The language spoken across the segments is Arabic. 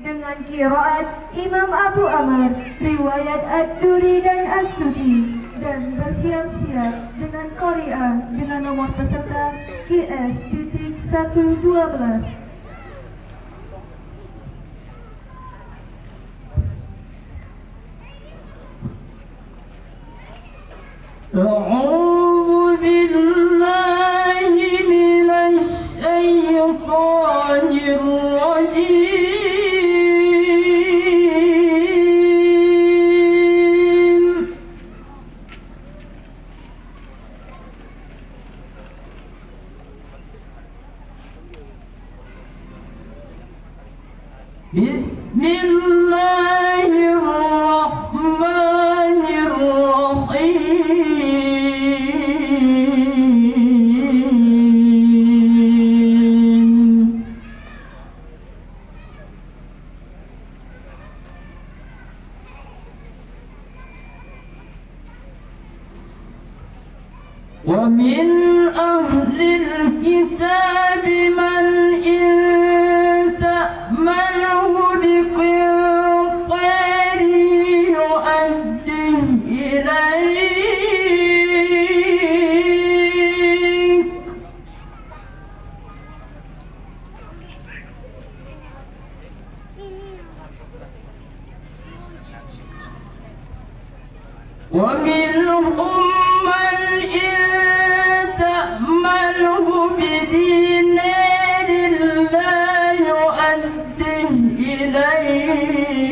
dengan qiraat Imam Abu Amr, riwayat Ad-Duri dan As-Susi, dan bersiap-siap dengan qari'ah dengan nomor peserta QS.112. أعوذ بالله من الشيطان الرجيم. بسم الله الرحمن الرحيم. ومن أهل الكتاب من إن تأمنه بقنطار يؤديه إليك، ومنهم من إن تأمنه بدينار لا يؤديه إليك،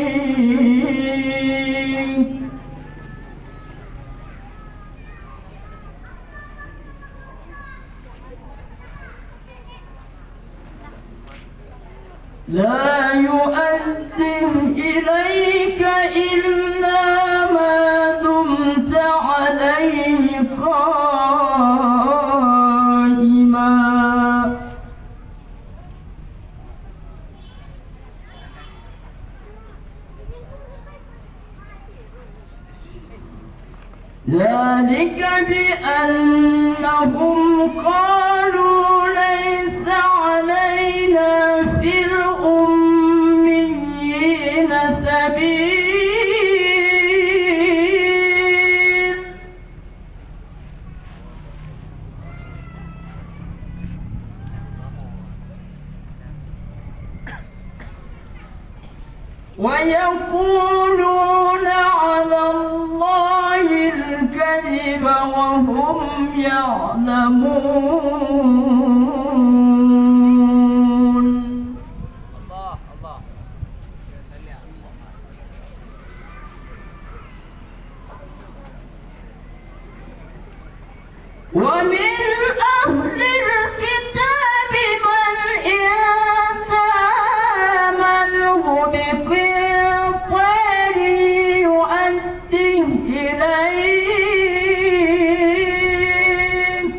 لا يؤديه إليك إلا ما دمت عليه قائما. ذلك بأنهم قالوا ليس علينا في الأميين سبيل، ويقولون على الله الكذب وهم يعلمون. الله الله. ومن أهل الكتاب من إن تأمنه بقنطار يؤديه إليك،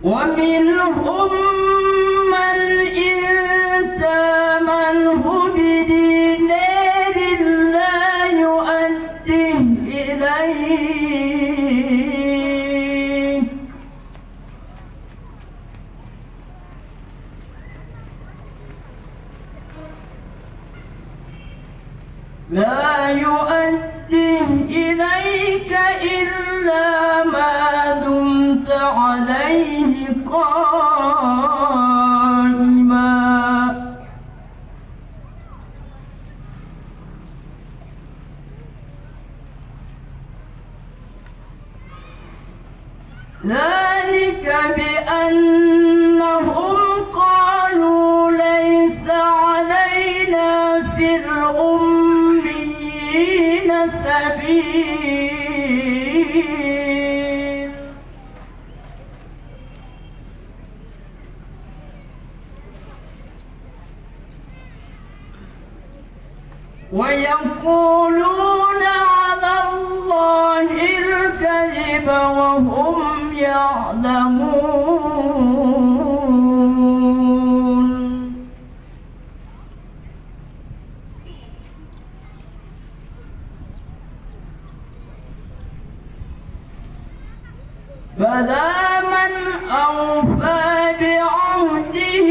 ومنهم من إن تأمنه بدينار لا يؤديه إليك، لا يؤديه إليك إلا ما دمت عليه قائما. ذلك بأنهم قالوا ليس علينا في الأميين سبيل، ويقولون على الله الكذب وهم يعلمون. بلى من أوفى بعهده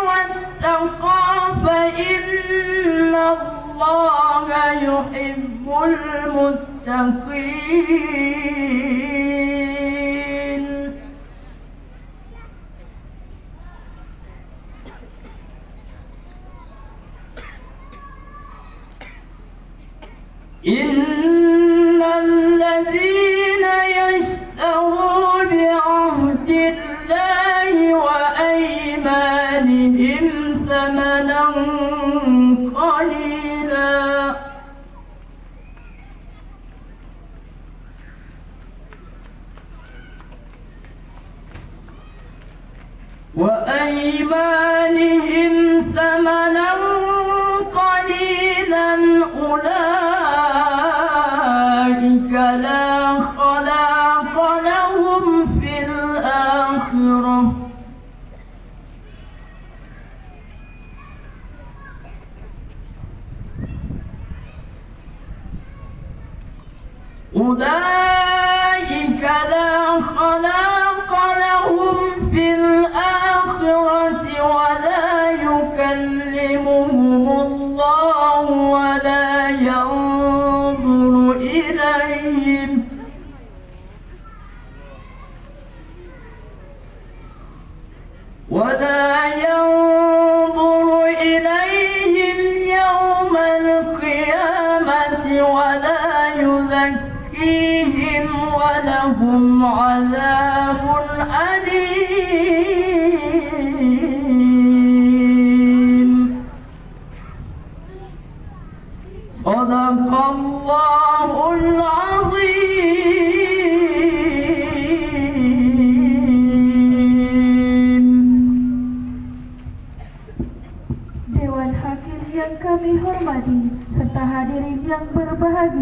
واتقى فإن الله يحب المتقين إن الذين يشتروا بعهد الله وأيمانهم ثمنا قليلا أولئك لا خلاق لهم في الآخرة أولئك لا خلاق لهم في الآخرة ولا يكلمهم الله ولا ينظر إليهم يوم القيامة ولا يزكيهم ولهم عذاب أليم صدق الله العظيم. Dewan Hakim yang kami hormati serta hadirin yang berbahagia.